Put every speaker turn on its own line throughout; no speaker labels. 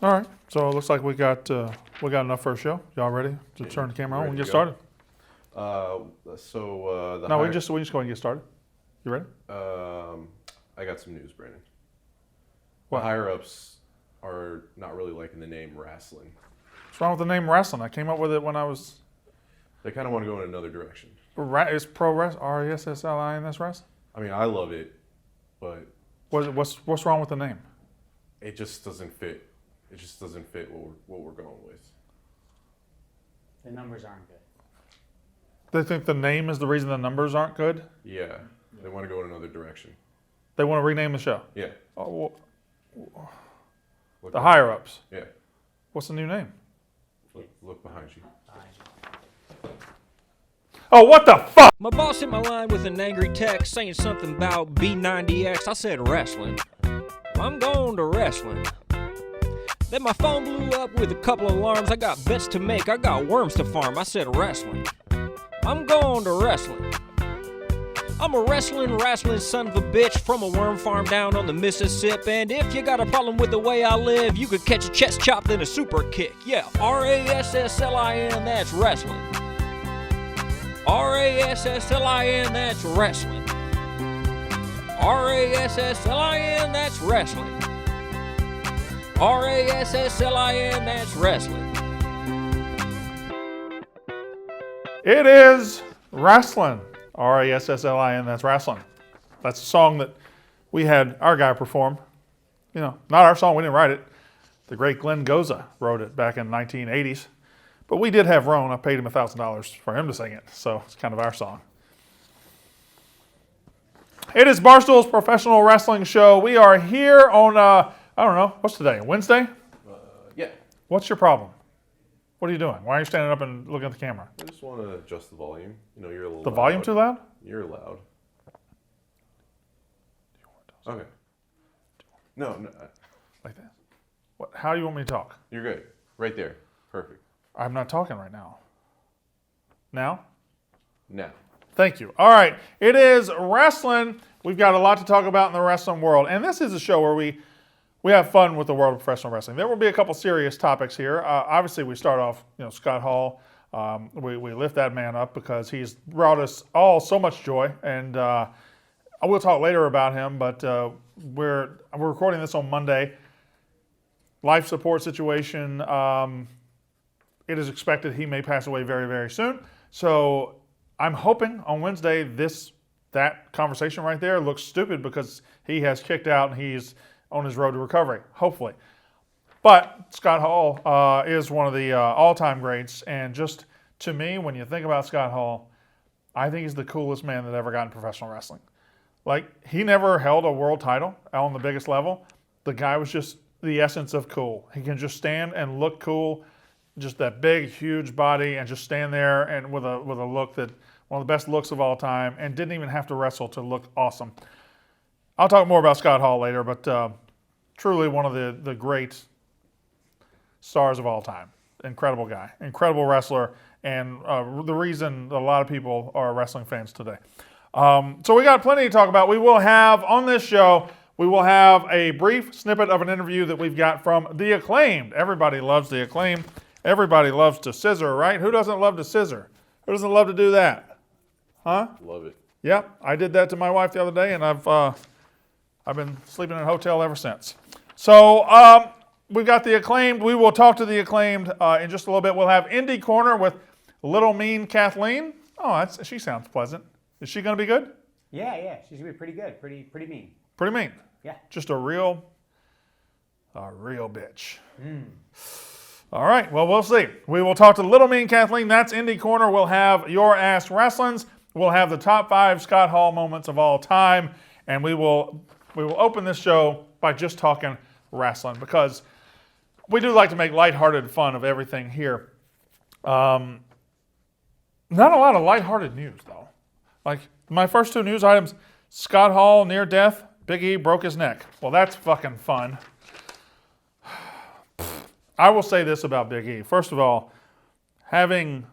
All right, so it looks like we got enough for a show. Y'all ready to turn the camera on and get started?
No,
we just go ahead and get started. You ready?
I got some news, Brandon.
What?
The higher ups are not really liking the name Rasslin.
What's wrong with the name Rasslin? I came up with it when I was.
They kind of want to go in another direction.
It's pro wrestling. Rasslin. That's wrestling.
I mean, I love it, but
what's wrong with the name?
It just doesn't fit. It just doesn't fit what we're going with.
The numbers aren't good.
They think the name is the reason the numbers aren't good?
Yeah, they want to go in another direction.
They want to rename the show?
Yeah.
Oh, the higher ups?
Yeah.
What's the new name?
Look behind you.
Oh, what the fuck?
My boss hit my line with an angry text saying something about B90X. I said wrestling. I'm going to wrestling. Then my phone blew up with a couple of alarms. I got bets to make. I got worms to farm. I said wrestling. I'm going to wrestling. I'm a wrestling son of a bitch from a worm farm down on the Mississippi. And if you got a problem with the way I live, you could catch a chest chop then a super kick. Yeah, Rasslin, that's wrestling. Rasslin, that's wrestling. Rasslin, that's wrestling. Rasslin, that's wrestling.
It is Rasslin. Rasslin, that's wrestling. That's a song that we had our guy perform. You know, not our song, we didn't write it. The great Glenn Goza wrote it back in the 1980s. But we did have Ron. I paid him $1,000 for him to sing it, so it's kind of our song. It is Barstool's professional wrestling show. We are here on, I don't know, what's today, Wednesday?
Yeah.
What's your problem? What are you doing? Why are you standing up and looking at the camera?
I just want to adjust the volume. You know, you're a little
The
loud.
volume too loud?
You're loud. Okay. No.
Like that. What? How do you want me to talk?
You're good. Right there. Perfect.
I'm not talking right now. Now?
Now.
Thank you. All right. It is wrestling. We've got a lot to talk about in the wrestling world. And this is a show where we have fun with the world of professional wrestling. There will be a couple serious topics here. Obviously, we start off, Scott Hall. We lift that man up because he's brought us all so much joy. And I will talk later about him, but we're recording this on Monday. Life support situation. It is expected he may pass away very, very soon. So I'm hoping on Wednesday that conversation right there looks stupid because he has kicked out and he's on his road to recovery, hopefully. But Scott Hall is one of the all-time greats. And just to me, when you think about Scott Hall, I think he's the coolest man that ever got in professional wrestling. Like, he never held a world title on the biggest level. The guy was just the essence of cool. He can just stand and look cool, just that big, huge body, and just stand there and with a look that one of the best looks of all time, and didn't even have to wrestle to look awesome. I'll talk more about Scott Hall later, but truly one of the great stars of all time. Incredible guy, incredible wrestler, and the reason a lot of people are wrestling fans today. So we got plenty to talk about. We will have, on this show, we will have a brief snippet of an interview that we've got from the Acclaimed. Everybody loves the Acclaimed. Everybody loves to scissor, right? Who doesn't love to scissor? Who doesn't love to do that? Huh?
Love it.
Yep, I did that to my wife the other day, and I've been sleeping in a hotel ever since. So we've got the Acclaimed. We will talk to the Acclaimed in just a little bit. We'll have Indy Corner with Little Mean Kathleen. Oh, she sounds pleasant. Is she going to be good?
Yeah. She's going to be pretty good. Pretty mean.
Pretty mean?
Yeah.
Just a real bitch. All right, well, we'll see. We will talk to Little Mean Kathleen. That's Indy Corner. We'll have your AskRasslins. We'll have the top 5 Scott Hall moments of all time. And we will open this show by just talking wrestling because we do like to make lighthearted fun of everything here. Not a lot of lighthearted news, though. Like, my first 2 news items, Scott Hall near death, Big E broke his neck. Well, that's fucking fun. I will say this about Big E. First of all, having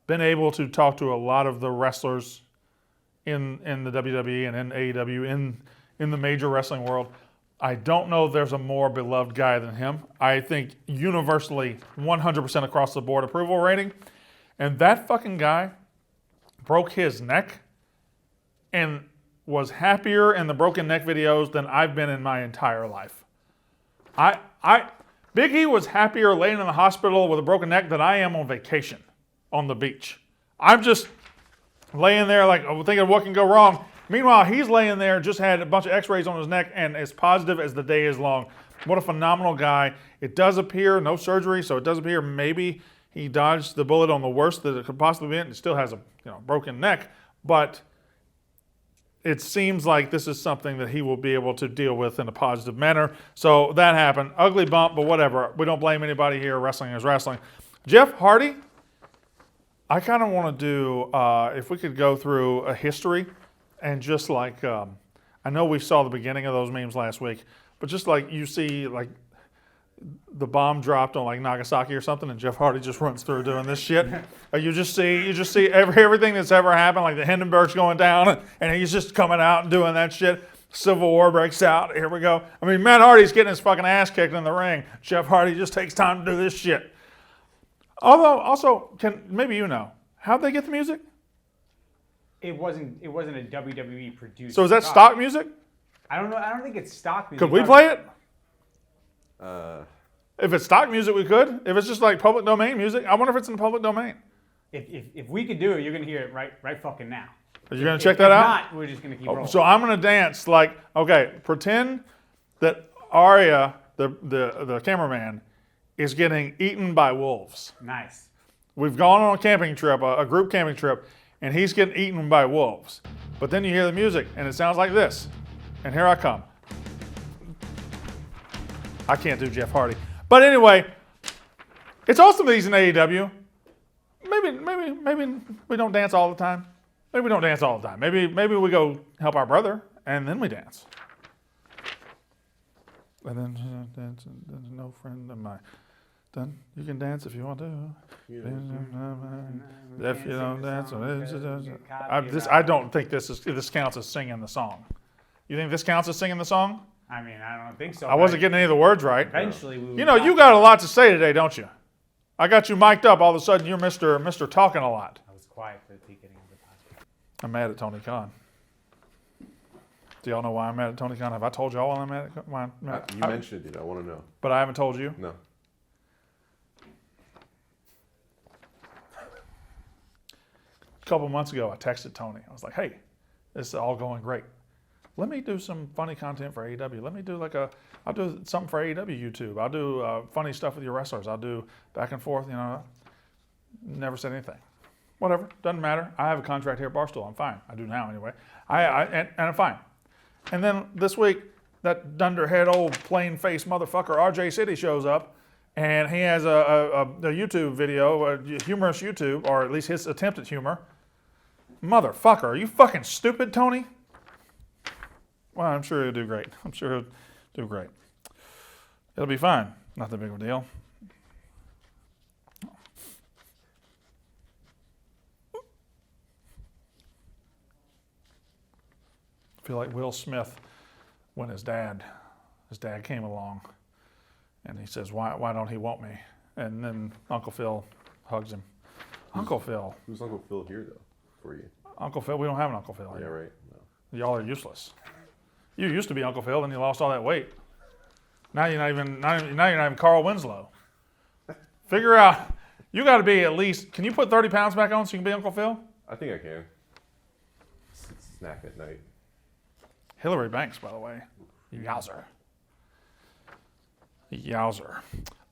been able to talk to a lot of the wrestlers in the WWE and in AEW, in the major wrestling world, I don't know if there's a more beloved guy than him. I think universally 100% across the board approval rating. And that fucking guy broke his neck and was happier in the broken neck videos than I've been in my entire life. Big E was happier laying in the hospital with a broken neck than I am on vacation on the beach. I'm just laying there like thinking what can go wrong. Meanwhile, he's laying there, just had a bunch of x-rays on his neck and as positive as the day is long. What a phenomenal guy. It does appear, no surgery, so it does appear maybe he dodged the bullet on the worst that it could possibly be. It still has a broken neck, but it seems like this is something that he will be able to deal with in a positive manner. So that happened. Ugly bump, but whatever. We don't blame anybody here. Wrestling is wrestling. Jeff Hardy, I kind of want to do, if we could go through a history and just like, I know we saw the beginning of those memes last week, but just like you see like the bomb dropped on like Nagasaki or something and Jeff Hardy just runs through doing this shit. You just see everything that's ever happened, like the Hindenburg's going down and he's just coming out and doing that shit. Civil War breaks out. Here we go. I mean, Matt Hardy's getting his fucking ass kicked in the ring. Jeff Hardy just takes time to do this shit. Although, also, maybe how'd they get the music?
It wasn't a WWE produced.
So is that stock music?
I don't know. I don't think it's stock music.
Could we play it?
Uh,
If it's stock music, we could. If it's just like public domain music, I wonder if it's in the public domain.
If we could do it, you're gonna hear it right fucking now.
Are you gonna check that out?
If not, we're just gonna keep rolling.
So I'm gonna dance like, okay, pretend that Arya, the cameraman, is getting eaten by wolves.
Nice.
We've gone on a camping trip, a group camping trip, and he's getting eaten by wolves. But then you hear the music, and it sounds like this. And here I come. I can't do Jeff Hardy. But anyway, it's awesome that he's in AEW. Maybe we don't dance all the time. Maybe we don't dance all the time. Maybe we go help our brother, and then we dance. And then dance, there's no friend of mine. Then you can dance if you want to. If you don't dance, I don't think this counts as singing the song. You think this counts as singing the song?
I mean, I don't think so.
I wasn't getting any of the words right.
Eventually, we.
You got a lot to say today, don't you? I got you mic'd up. All of a sudden, you're Mr. Talking a lot.
I was quiet for the beginning of the podcast.
I'm mad at Tony Khan. Do y'all know why I'm mad at Tony Khan? Have I told y'all why I'm mad at why I'm mad?
you mentioned it. I want to know.
But I haven't told you?
No.
A couple months ago, I texted Tony. I was like, hey, this is all going great. Let me do some funny content for AEW. Let me do I'll do something for AEW YouTube. I'll do funny stuff with your wrestlers. I'll do back and forth, Never said anything. Whatever, doesn't matter. I have a contract here at Barstool. I'm fine. I do now anyway. And I'm fine. And then this week, that dunderhead old plain face motherfucker RJ City shows up, and he has a YouTube video, a humorous YouTube, or at least his attempt at humor. Motherfucker, are you fucking stupid, Tony? Well, I'm sure he'll do great. I'm sure he'll do great. It'll be fine. Not that big of a deal. I feel like Will Smith when his dad came along and he says, why don't he want me? And then Uncle Phil hugs him. Uncle Phil.
Who's Uncle Phil here, though, for you?
Uncle Phil, we don't have an Uncle Phil
Yeah,
here.
right. No.
Y'all are useless. You used to be Uncle Phil, then you lost all that weight. Now you're not even Carl Winslow. Figure out, you got to be at least, can you put 30 pounds back on so you can be Uncle Phil?
I think I can. Snack at night.
Hillary Banks, by the way. Yowzer.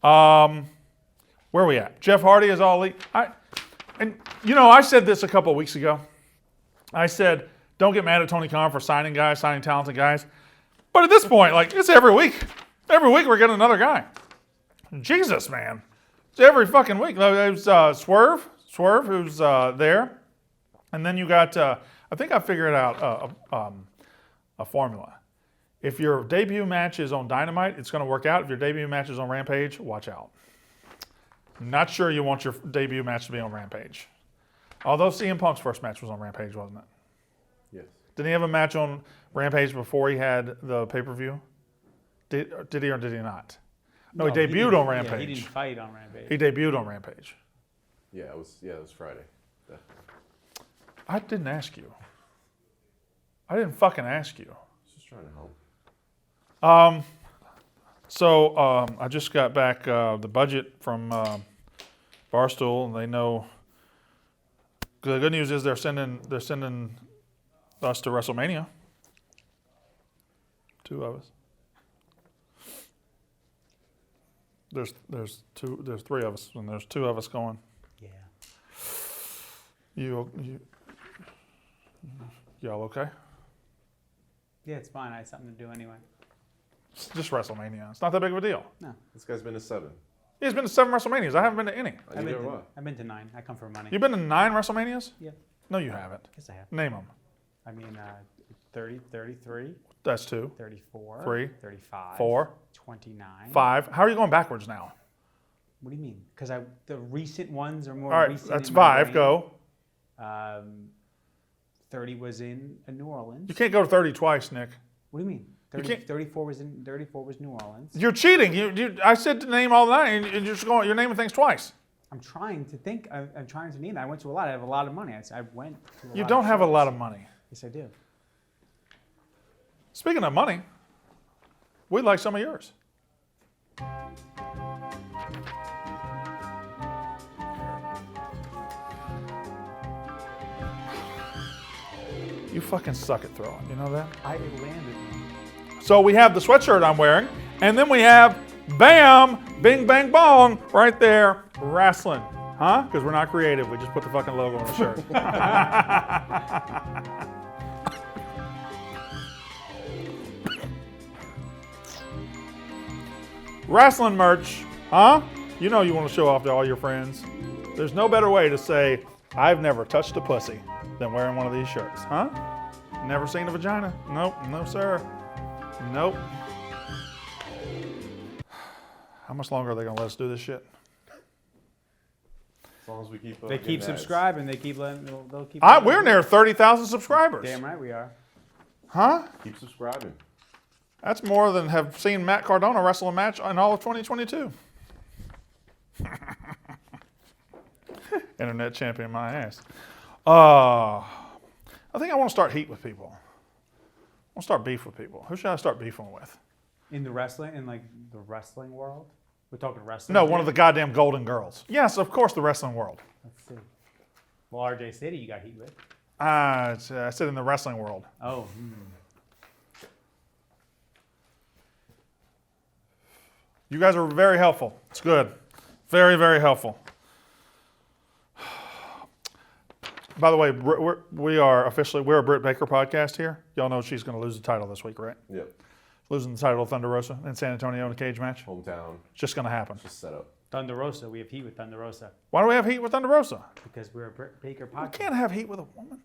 Where are we at? Jeff Hardy is all elite. I said this a couple of weeks ago. I said, don't get mad at Tony Khan for signing talented guys. But at this point, it's every week. Every week we're getting another guy. Jesus, man. It's every fucking week. There's Swerve, who's there. And then you got, I think I figured out a formula. If your debut match is on Dynamite, it's going to work out. If your debut match is on Rampage, watch out. Not sure you want your debut match to be on Rampage. Although CM Punk's first match was on Rampage, wasn't it?
Yes.
Didn't he have a match on Rampage before he had the pay-per-view? Did he or did he not? No, he
didn't-
debuted on
Yeah,
Rampage.
he didn't fight on Rampage.
He debuted on Rampage.
Yeah, it was Friday. Yeah.
I didn't ask you. I didn't fucking ask you.
Just trying to help.
So I just got back the budget from Barstool, and they know. The good news is they're sending us to WrestleMania. 2 of us. There's 3 of us, and there's 2 of us going.
Yeah.
Y'all okay?
Yeah, it's fine. I had something to do anyway.
It's just WrestleMania. It's not that big of a deal.
No.
This guy's been to 7.
He's been to 7 WrestleManias. I haven't been to any.
I've
Neither have I.
been to 9. I come for money.
You've been to 9 WrestleManias?
Yeah.
No, you haven't.
Yes, I have.
Name them.
I mean, 30, 33,
That's 2,
34,
3,
35,
4,
29.
5. How are you going backwards now?
What do you mean? Because the recent ones are more
All right,
recent.
that's
in my
5.
brain.
Go.
30 was in New Orleans.
You can't go to 30 twice, Nick.
What do you mean? 30,
can't-
34 was New Orleans.
You're cheating. I said to name all the 9, and you're naming things twice.
I'm trying to think. I'm trying to name. I went to a lot. I have a lot of money. I went to a lot.
You don't have a lot of money.
Yes, I do.
Speaking of money, we'd like some of yours. You fucking suck at throwing. You know that?
I landed.
So we have the sweatshirt I'm wearing, and then we have, bam, bing, bang, bong, right there, Rasslin. Huh? Because we're not creative. We just put the fucking logo on the shirt. Rasslin merch, huh? You know you want to show off to all your friends. There's no better way to say, I've never touched a pussy than wearing one of these shirts, huh? Never seen a vagina? Nope, no sir. Nope. How much longer are they going to let us do this shit?
As long as we keep.
They keep
getting ads.
subscribing. They keep letting. They'll keep.
We're near 30,000 subscribers.
Damn right we are.
Huh?
Keep subscribing.
That's more than have seen Matt Cardona wrestle a match in all of 2022. Internet champion, my ass. I think I want to start heat with people. I want to start beef with people. Who should I start beefing with?
In the wrestling world. We're talking wrestling.
No, one of the goddamn Golden Girls. Yes, of course, the wrestling world.
Let's see. Well, RJ City, you got heat with.
I said in the wrestling world.
Oh.
You guys are very helpful. It's good. Very, very helpful. By the way, we're a Britt Baker podcast here. Y'all know she's going to lose the title this week, right?
Yep.
Losing the title to Thunder Rosa in San Antonio in a cage match.
Hometown.
It's just going to happen.
Just set up.
Thunder Rosa. We have heat with Thunder Rosa
Why do we have heat with Thunder Rosa?
because we're a Britt Baker
We
podcast.
can't have heat with a woman.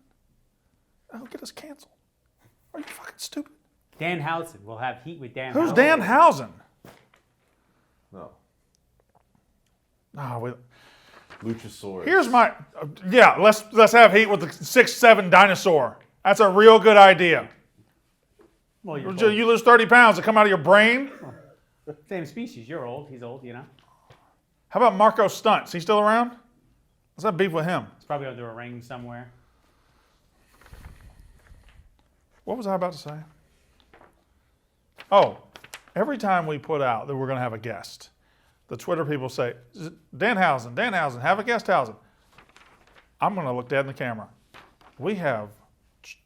That'll get us canceled. Are you fucking stupid?
Dan Housen. We'll have heat with Dan.
Who's
Housen.
Danhausen?
No.
No,
Luchasaurus.
here's my. Let's have heat with the 6'7" dinosaur. That's a real good idea.
Well, you're
You lose 30 pounds to come out of your brain.
same species. You're old. He's old. You know.
How about Marco Stuntz? He still around? Let's have beef with him.
He's probably under a ring somewhere.
What was I about to say? Oh, every time we put out that we're going to have a guest, the Twitter people say, Danhausen, have a guest Hausen. I'm going to look dead in the camera. We have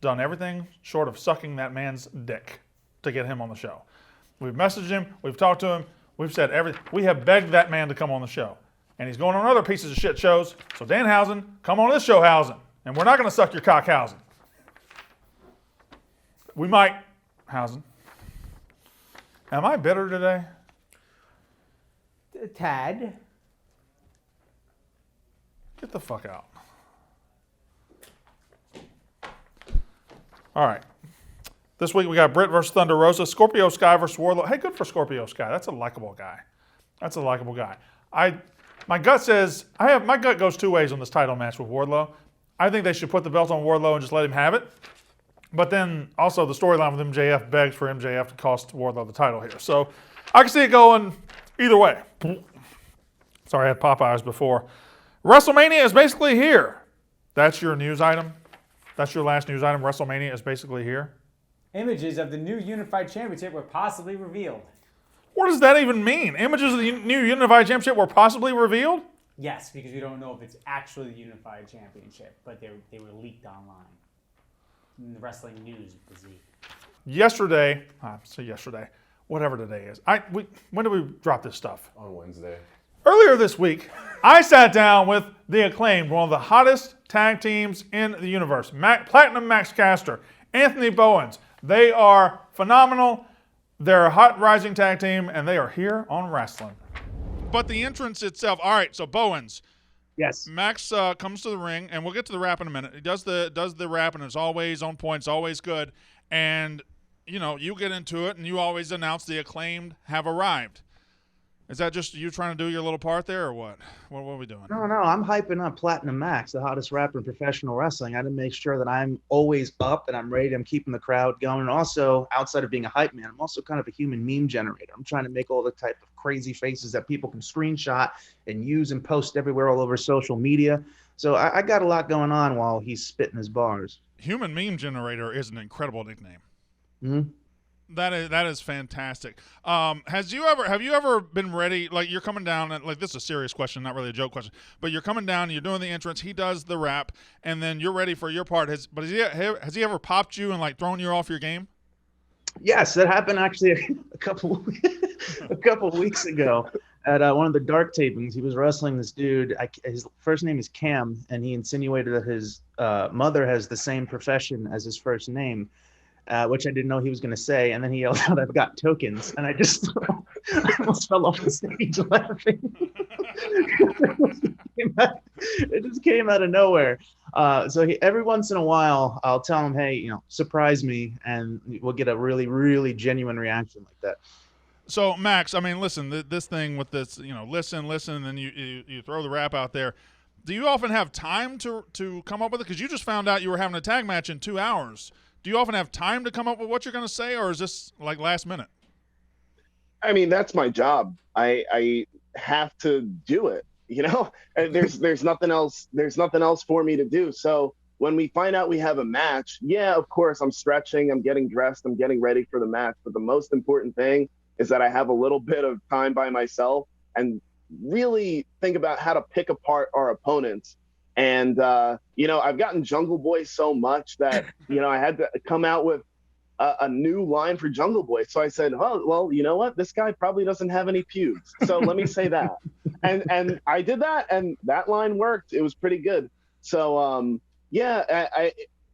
done everything short of sucking that man's dick to get him on the show. We've messaged him, we've talked to him, we've said everything. We have begged that man to come on the show. And he's going on other pieces of shit shows. So Danhausen, come on this show, Hausen. And we're not going to suck your cock, Hausen. We might, Hausen. Am I bitter today?
A tad.
Get the fuck out. All right. This week we got Britt versus Thunder Rosa, Scorpio Sky versus Wardlow. Hey, good for Scorpio Sky. That's a likable guy. My gut says my gut goes 2 ways on this title match with Wardlow. I think they should put the belt on Wardlow and just let him have it. But then also the storyline with MJF begs for MJF to cost Wardlow the title here. So I can see it going either way. Sorry, I had Popeyes before. WrestleMania is basically here. That's your news item? That's your last news item? WrestleMania is basically here?
Images of the new Unified Championship were possibly revealed.
What does that even mean? Images of the new Unified Championship were possibly revealed?
Yes, because we don't know if it's actually the Unified Championship, but they were leaked online. In the wrestling news with the Z.
Yesterday, whatever today is. When did we drop this stuff?
On Wednesday.
Earlier this week, I sat down with the Acclaimed, one of the hottest tag teams in the universe. Platinum Max Caster, Anthony Bowens. They are phenomenal. They're a hot rising tag team, and they are here on Rasslin. But the entrance itself, all right, so Bowens.
Yes.
Max comes to the ring, and we'll get to the rap in a minute. He does the rap, and it's always on point. It's always good. And, you get into it, and you always announce the Acclaimed have arrived. Is that just you trying to do your little part there, or what? What are we doing?
No, I'm hyping up Platinum Max, the hottest rapper in professional wrestling. I had to make sure that I'm always up and I'm ready. I'm keeping the crowd going. And also, outside of being a hype man, I'm also kind of a human meme generator. I'm trying to make all the type of crazy faces that people can screenshot and use and post everywhere all over social media. So I got a lot going on while he's spitting his bars.
Human meme generator is an incredible nickname.
Mm-hmm.
That is fantastic. Have you ever been ready? Like, you're coming down, and like, this is a serious question, not really a joke question, but you're coming down and you're doing the entrance. He does the rap, and then you're ready for your part. Has he ever popped you and like thrown you off your game?
Yes, that happened actually a couple weeks ago at one of the dark tapings. He was wrestling this dude. His first name is Cam, and he insinuated that his mother has the same profession as his first name. Which I didn't know he was going to say, and then he yelled out, "I've got tokens," and I almost fell off the stage laughing. It just came out of nowhere. So every once in a while, I'll tell him, "Hey, surprise me," and we'll get a really, really genuine reaction like that.
So Max, I mean, listen, this thing with this, listen, and then you throw the rap out there. Do you often have time to come up with it? Because you just found out you were having a tag match in 2 hours. Do you often have time to come up with what you're going to say, or is this like last minute?
I mean, that's my job. I have to do it, and there's nothing else. There's nothing else for me to do. So when we find out we have a match, yeah, of course, I'm stretching, I'm getting dressed, I'm getting ready for the match. But the most important thing is that I have a little bit of time by myself and really think about how to pick apart our opponents. And, I've gotten Jungle Boy so much that, I had to come out with a new line for Jungle Boy. So I said, oh, well, you know what? This guy probably doesn't have any pubes. So let me say that. And I did that, and that line worked. It was pretty good. So,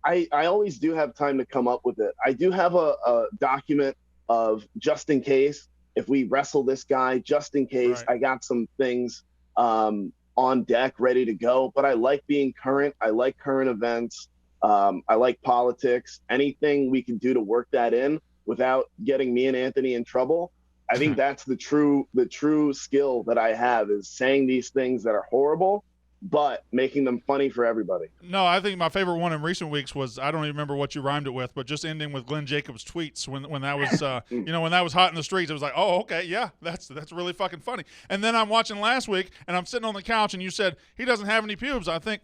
I always do have time to come up with it. I do have a document of just in case, if we wrestle this guy, just in case, right. I got some things on deck, ready to go. But I like being current. I like current events. I like politics. Anything we can do to work that in without getting me and Anthony in trouble. I think that's the true skill that I have, is saying these things that are horrible, but making them funny for everybody.
No, I think my favorite one in recent weeks was, I don't even remember what you rhymed it with, but just ending with Glenn Jacobs' tweets when that was, when that was hot in the streets. It was like, oh, okay, yeah, that's really fucking funny. And then I'm watching last week, and I'm sitting on the couch, and you said, he doesn't have any pubes. I think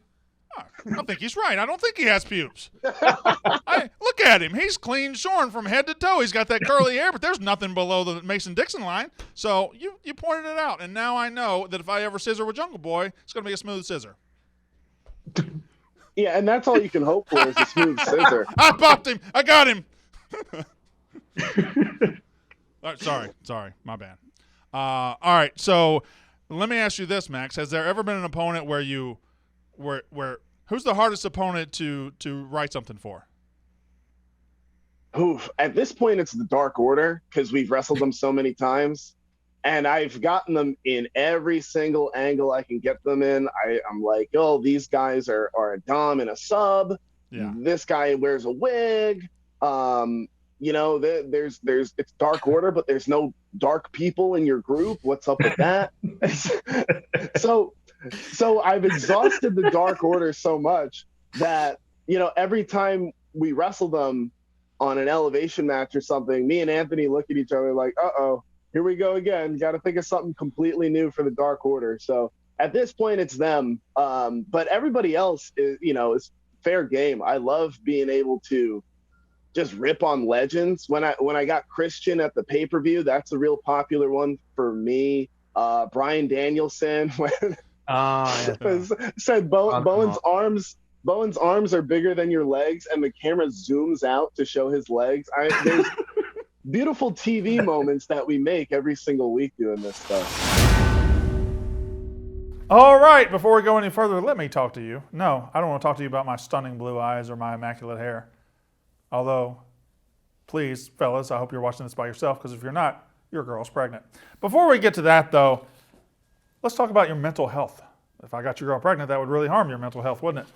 he's right. I don't think he has pubes. Look at him. He's clean shorn from head to toe. He's got that curly hair, but there's nothing below the Mason-Dixon line. So you pointed it out, and now I know that if I ever scissor with Jungle Boy, it's going to be a smooth scissor.
Yeah, and that's all you can hope for, is a smooth scissor.
I popped him. I got him. Sorry. My bad. All right, so let me ask you this, Max. Has there ever been an opponent where who's the hardest opponent to write something for?
Oof. At this point, it's the Dark Order, because we've wrestled them so many times, and I've gotten them in every single angle I can get them in. I'm like, oh, these guys are a dom and a sub. Yeah. This guy wears a wig. There's it's Dark Order, but there's no dark people in your group. What's up with that? So I've exhausted the Dark Order so much that, every time we wrestle them on an elevation match or something, me and Anthony look at each other like, uh-oh, here we go again. Got to think of something completely new for the Dark Order. So at this point, it's them. But everybody else is, is fair game. I love being able to just rip on legends. When I got Christian at the pay-per-view, that's a real popular one for me. Bryan Danielson said Bowen's arms are bigger than your legs, and the camera zooms out to show his legs. There's beautiful TV moments that we make every single week doing this stuff.
All right, before we go any further, let me talk to you. No, I don't want to talk to you about my stunning blue eyes or my immaculate hair. Although, please, fellas, I hope you're watching this by yourself, because if you're not, your girl's pregnant. Before we get to that, though, let's talk about your mental health. If I got your girl pregnant, that would really harm your mental health, wouldn't it?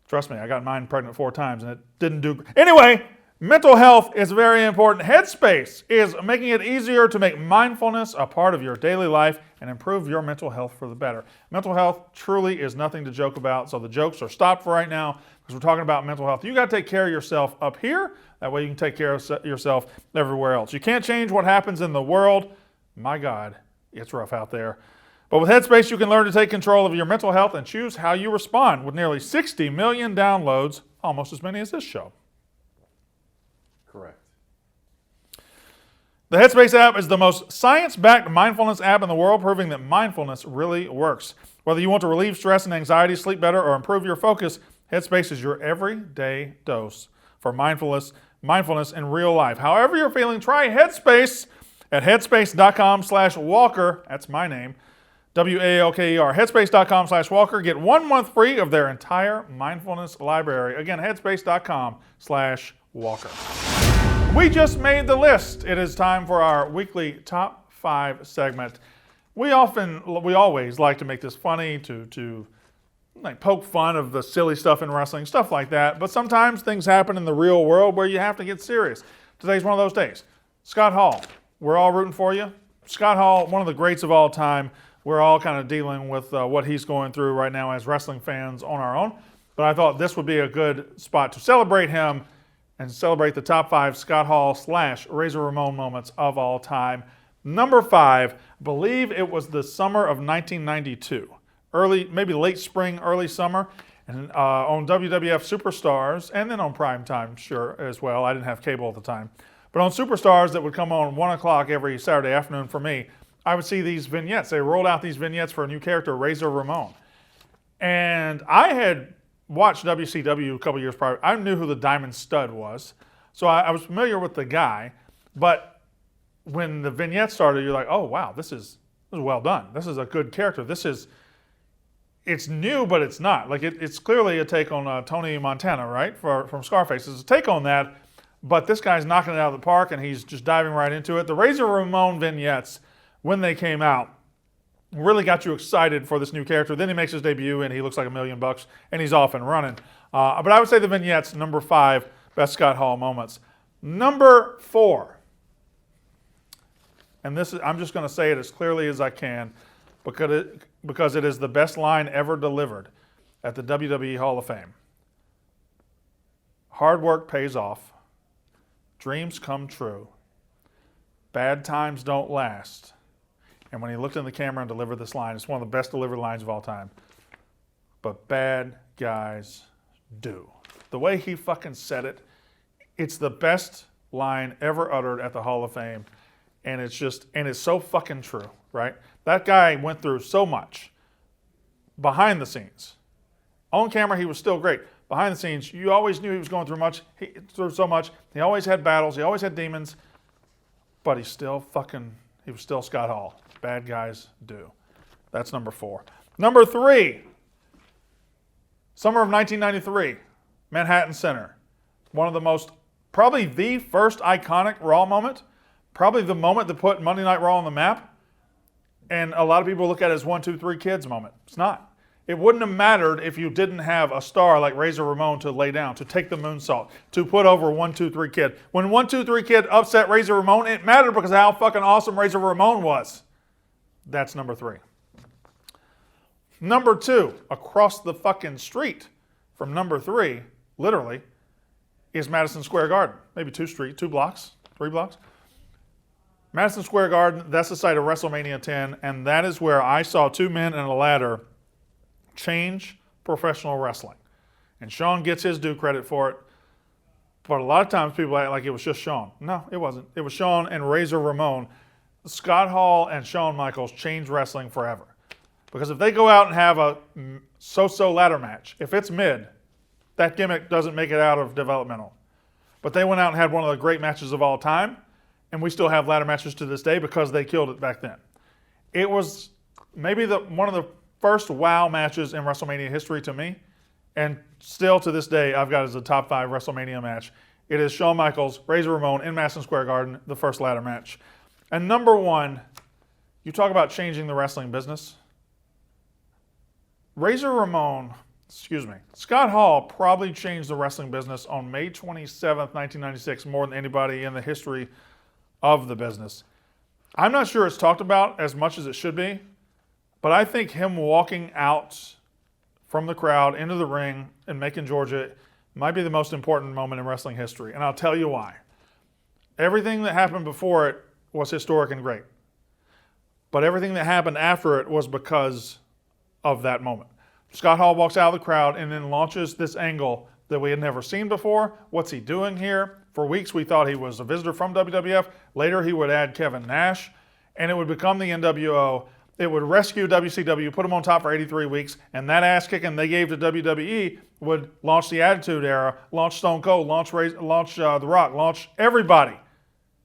Trust me, I got mine pregnant 4 times, and it didn't do... Anyway, mental health is very important. Headspace is making it easier to make mindfulness a part of your daily life and improve your mental health for the better. Mental health truly is nothing to joke about, so the jokes are stopped for right now because we're talking about mental health. You got to take care of yourself up here. That way you can take care of yourself everywhere else. You can't change what happens in the world. My God, it's rough out there. But with Headspace, you can learn to take control of your mental health and choose how you respond with nearly 60 million downloads, almost as many as this show.
Correct.
The Headspace app is the most science-backed mindfulness app in the world, proving that mindfulness really works. Whether you want to relieve stress and anxiety, sleep better, or improve your focus, Headspace is your everyday dose for mindfulness in real life. However you're feeling, try Headspace at headspace.com/Walker. That's my name. WALKER. Headspace.com/Walker. Get 1 month free of their entire mindfulness library. Again, headspace.com/Walker. We just made the list. It is time for our weekly top 5 segment. We always like to make this funny, to like poke fun of the silly stuff in wrestling, stuff like that. But sometimes things happen in the real world where you have to get serious. Today's one of those days. Scott Hall, we're all rooting for you. Scott Hall, one of the greats of all time. We're all kind of dealing with what he's going through right now as wrestling fans on our own. But I thought this would be a good spot to celebrate him and celebrate the top 5 Scott Hall / Razor Ramon moments of all time. Number 5, I believe it was the summer of 1992. Maybe late spring, early summer. And on WWF Superstars, and then on Primetime, sure, as well. I didn't have cable at the time. But on Superstars that would come on 1 o'clock every Saturday afternoon for me, I would see these vignettes. They rolled out these vignettes for a new character, Razor Ramon. And I had watched WCW a couple years prior. I knew who the Diamond Stud was. So I was familiar with the guy. But when the vignette started, you're like, oh, wow, this is well done. This is a good character. It's new, but it's not. Like it's clearly a take on Tony Montana, right, from Scarface. It's a take on that, but this guy's knocking it out of the park, and he's just diving right into it. The Razor Ramon vignettes, when they came out, really got you excited for this new character. Then he makes his debut, and he looks like $1 million, and he's off and running. But I would say the vignettes, number 5, best Scott Hall moments. Number 4, and I'm just going to say it as clearly as I can, because it is the best line ever delivered at the WWE Hall of Fame. Hard work pays off. Dreams come true. Bad times don't last. And when he looked in the camera and delivered this line, it's one of the best delivered lines of all time. But bad guys do. The way he fucking said it, it's the best line ever uttered at the Hall of Fame. And it's so fucking true, right? That guy went through so much behind the scenes. On camera, he was still great. Behind the scenes, you always knew he was going through so much. He always had battles. He always had demons. But he was still Scott Hall. Bad guys do. That's number 4. Number 3, summer of 1993, Manhattan Center. Probably the first iconic Raw moment. Probably the moment that put Monday Night Raw on the map. And a lot of people look at it as 1, 2, 3 kids moment. It's not. It wouldn't have mattered if you didn't have a star like Razor Ramon to lay down, to take the moonsault, to put over 1, 2, 3 Kid. When 1, 2, 3 Kid upset Razor Ramon, it mattered because of how fucking awesome Razor Ramon was. That's number 3. Number 2, across the fucking street from number 3, literally, is Madison Square Garden. Maybe 2 blocks, 3 blocks. Madison Square Garden, that's the site of WrestleMania 10, and that is where I saw 2 men and a ladder change professional wrestling. And Shawn gets his due credit for it, but a lot of times people act like it was just Shawn. No, it wasn't. It was Shawn and Razor Ramon. Scott Hall and Shawn Michaels changed wrestling forever. Because if they go out and have a so-so ladder match, if it's mid, that gimmick doesn't make it out of developmental. But they went out and had one of the great matches of all time, and we still have ladder matches to this day because they killed it back then. It was maybe one of the first wow matches in WrestleMania history to me, and still to this day I've got it as a top 5 WrestleMania match. It is Shawn Michaels, Razor Ramon in Madison Square Garden, the first ladder match. And number 1, you talk about changing the wrestling business. Scott Hall probably changed the wrestling business on May 27th, 1996 more than anybody in the history of the business. I'm not sure it's talked about as much as it should be, but I think him walking out from the crowd into the ring in Macon, Georgia might be the most important moment in wrestling history, and I'll tell you why. Everything that happened before it was historic and great, but everything that happened after it was because of that moment. Scott Hall walks out of the crowd and then launches this angle that we had never seen before. What's he doing here? For weeks we thought he was a visitor from WWF. Later he would add Kevin Nash, and it would become the NWO. It would rescue WCW, put them on top for 83 weeks, and that ass kicking they gave to WWE would launch the Attitude Era, launch Stone Cold, launch The Rock, launch everybody.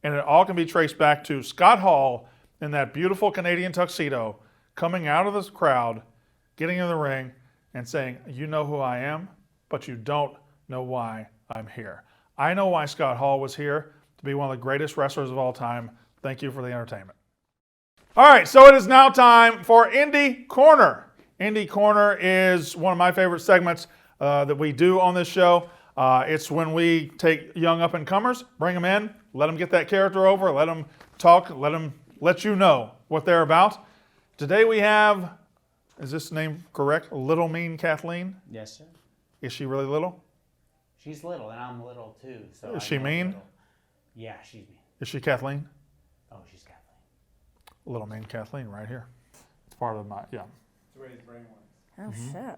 And it all can be traced back to Scott Hall in that beautiful Canadian tuxedo coming out of this crowd, getting in the ring, and saying, you know who I am, but you don't know why I'm here. I know why Scott Hall was here, to be one of the greatest wrestlers of all time. Thank you for the entertainment. All right, so it is now time for Indy Corner. Indy Corner is one of my favorite segments that we do on this show. It's when we take young up-and-comers, bring them in, let them get that character over, let them talk, let you know what they're about. Today we have, is this name correct? Little Mean Kathleen?
Yes, sir.
Is she really little?
She's little, and I'm little too. So
Is she mean?
Little. Yeah, she's mean.
Is she Kathleen?
Oh, she's Kathleen.
Little Mean Kathleen right here. It's part of my, yeah.
It's the way his brain works.
Oh shit.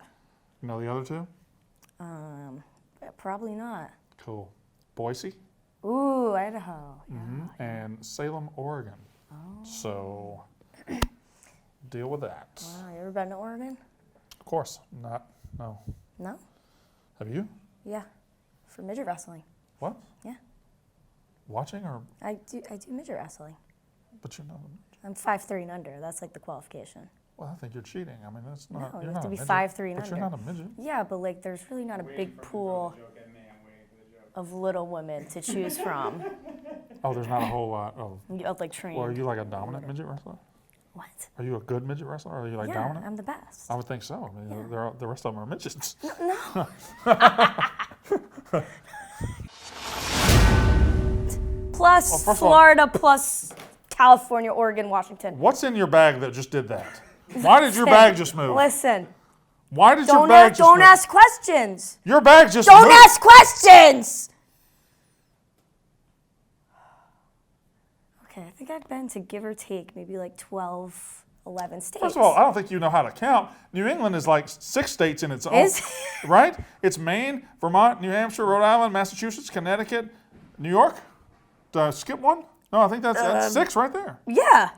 You know the other two?
Probably not.
Cool. Boise?
Ooh, Idaho. Yeah.
And Salem, Oregon.
Oh.
So deal with that.
Wow, you ever been to Oregon?
Of course. No.
No?
Have you?
Yeah. For midget wrestling.
What?
Yeah.
Watching or?
I do midget wrestling.
But you know.
I'm 5'3" and under. That's like the qualification.
Well, I think you're cheating. I mean, that's not.
No,
you're
you have
not
to
a
be
midget.
5'3" and
But
under.
you're not a midget.
Yeah, but like there's really not a big pool of little women to choose from.
Oh, there's not a whole lot of.
Like trained.
Well, are you like a dominant midget wrestler?
What?
Are you a good midget wrestler? Or are you like
Yeah,
dominant?
I'm the best.
I would think so. I mean, the rest of them are midgets.
No. Plus
first of all-
Florida, plus California, Oregon, Washington.
What's in your bag that just did that? Why did your bag just move?
Listen,
Why did your bag just move?
don't ask questions.
Your bag just
Don't
moved.
ask questions. Okay, I think I've been to give or take maybe like 12, 11 states.
First of all, I don't think you know how to count. New England is like 6 states in its own.
Is-
Right? It's Maine, Vermont, New Hampshire, Rhode Island, Massachusetts, Connecticut, New York. Did I skip one? No, I think that's 6 right there.
Yeah.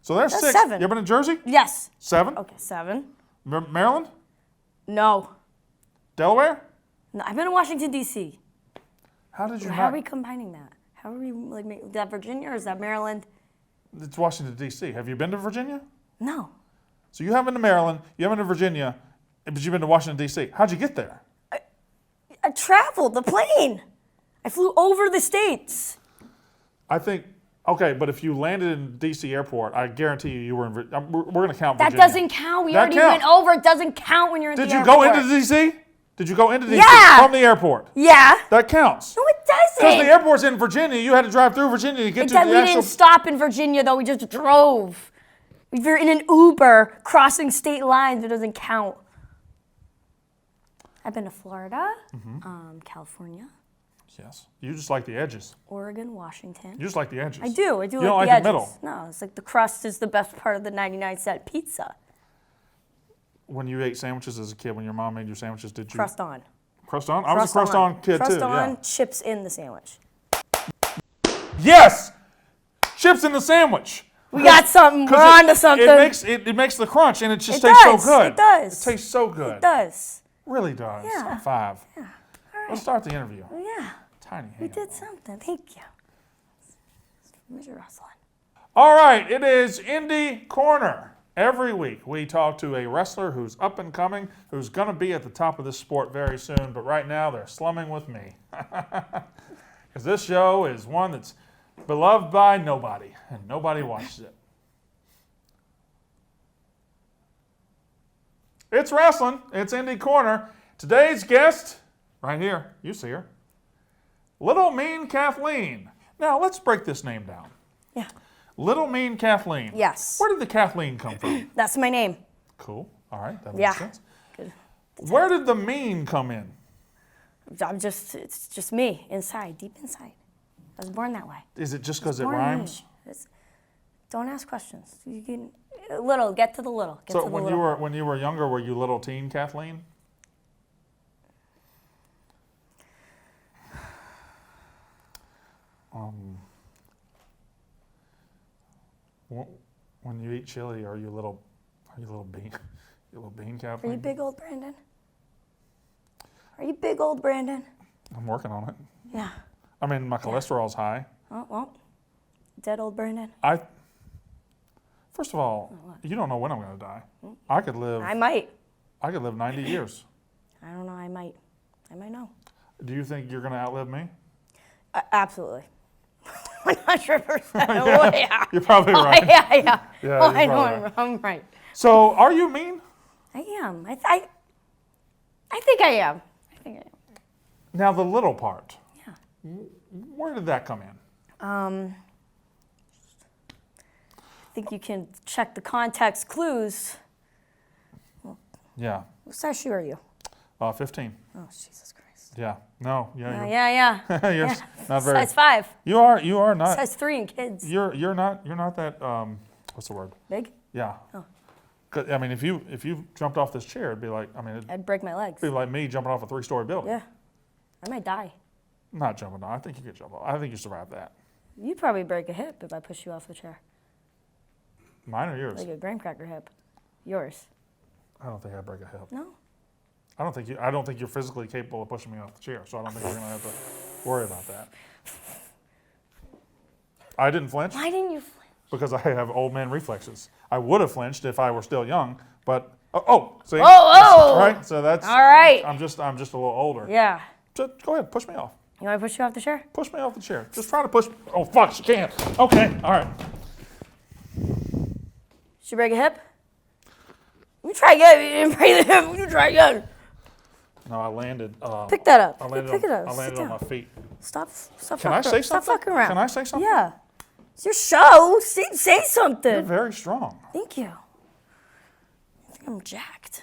So there's
That's
6.
7.
You ever been to Jersey?
Yes.
7.
Okay, 7.
Maryland?
No.
Delaware?
No, I've been to Washington, D.C.
How did you
How
not?
are we combining that? How are we like? Is that Virginia or is that Maryland?
It's Washington, D.C. Have you been to Virginia?
No.
So you haven't been to Maryland, you haven't been to Virginia, but you've been to Washington, D.C. How'd you get there?
I traveled the plane. I flew over the states.
I think, okay, but if you landed in D.C. airport, I guarantee you were in, we're going to count
That
Virginia.
doesn't count. We
That
already
counts.
went over. It doesn't count when you're in
Did
the
you
airport.
go into D.C.? Did you go into D.C.
Yeah.
from the airport?
Yeah.
That counts.
No, it
Because
doesn't.
the airport's in Virginia, you had to drive through Virginia to get to
Except
the
we
actual...
didn't stop in Virginia, though. We just drove. We were in an Uber crossing state lines. It doesn't count. I've been to Florida, California,
Yes. You just like the edges.
Oregon, Washington.
You just like the edges.
I do.
You
like
don't
the
like
edges.
the middle.
No, it's like the crust is the best part of the 99-cent pizza.
When you ate sandwiches as a kid, when your mom made you sandwiches, did you?
Crust on.
Crust on? I was a crust on kid
Crust
too.
on,
Yeah.
chips in the sandwich.
Yes! Chips in the sandwich.
We got something. We're
'Cause
on to something.
It makes the crunch, and it just
It
tastes
does,
so good.
it does.
It tastes so good.
It does.
Really does.
Yeah.
High five.
Yeah.
Let's start the interview.
Yeah.
Tiny
We
hand.
did something. Thank you. Mr. Rasslin.
All right, it is Indy Corner. Every week we talk to a wrestler who's up and coming, who's going to be at the top of this sport very soon, but right now they're slumming with me. Because this show is one that's beloved by nobody, and nobody watches it. It's wrestling. It's Indy Corner. Today's guest, right here, you see her, Little Mean Kathleen. Now, let's break this name down.
Yeah.
Little Mean Kathleen.
Yes.
Where did the Kathleen come from?
That's my name.
Cool. All right, that makes
Yeah.
sense.
Good.
Where did the mean come in?
It's just me inside, deep inside. I was born that way.
Is it just because it
Born
rhymes?
me. Don't ask questions. You can get to the little. Get
So
to the
when
little.
when you were younger, were you little teen Kathleen? When you eat chili, are you little bean? You little bean
Are
Kathleen?
you big old Brandon? Are you big old Brandon?
I'm working on it.
Yeah.
I mean, my cholesterol's high.
Oh, well. Dead old Brandon.
First of all, you don't know when I'm going to die. I could live.
I might.
I could live 90 years.
I don't know. I might know.
Do you think you're going to outlive me?
Absolutely. 100%. Oh, yeah.
You're probably
Oh,
right.
yeah.
Yeah,
Oh,
you're
I know
probably right.
I'm right.
So, are you mean?
I am. I think I am.
Now, the little part.
Yeah.
Where did that come in?
I think you can check the context clues.
Yeah.
What size shoe are you?
15.
Oh, Jesus Christ.
Yeah. No. Yeah.
Yeah.
You're not very.
Size 5.
You are not.
Size 3 in kids.
You're not that. What's the word?
Big?
Yeah.
Oh.
'Cause, I mean, if you jumped off this chair, it'd be like.
I'd break my legs.
It'd be like me jumping off a 3-story building.
Yeah. I might die.
Not jumping off. I think you could jump off. I think you survived that.
You'd probably break a hip if I push you off the chair.
Mine or yours?
Like a graham cracker hip. Yours.
I don't think I'd break a hip.
No?
I don't think you're physically capable of pushing me off the chair, so I don't think you're gonna have to worry about that. I didn't flinch
Why didn't you flinch?
because I have old man reflexes. I would have flinched if I were still young, but see,
Oh!
right? So that's
All right.
I'm just a little older.
Yeah.
Just go ahead, push me off.
You want me to push you off the chair?
Push me off the chair. Just try to push. Oh fuck, she can't. Okay, all right.
Should you break a hip? You try again. You didn't break the hip. You try again.
No, I landed.
Pick that up.
I landed
Pick it up.
I
Sit
landed on
down.
my feet.
Stop
Can I say
Stop
something?
fucking around.
Can I say something?
Yeah. It's your show. Say something.
You're very strong.
Thank you. I think I'm jacked.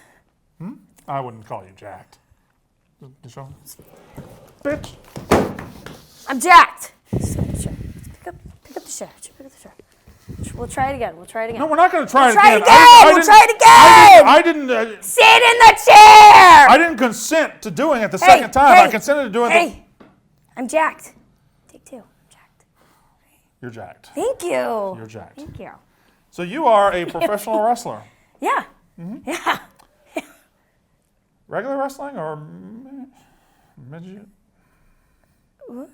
I wouldn't call you jacked. Deshaun? Bitch.
I'm jacked. Sit up the chair. Pick up the chair. Pick up the chair. We'll try it again.
No, we're not going to try it
Try
again.
it again. We'll try it again.
I didn't.
Sit in the chair.
I didn't consent to doing it the second time. I consented to doing it.
Hey, I'm jacked. Take 2. Jacked.
You're jacked.
Thank you.
You're jacked.
Thank you.
So you are a professional wrestler.
Yeah.
Mm-hmm.
Yeah.
Regular wrestling or midget?
What?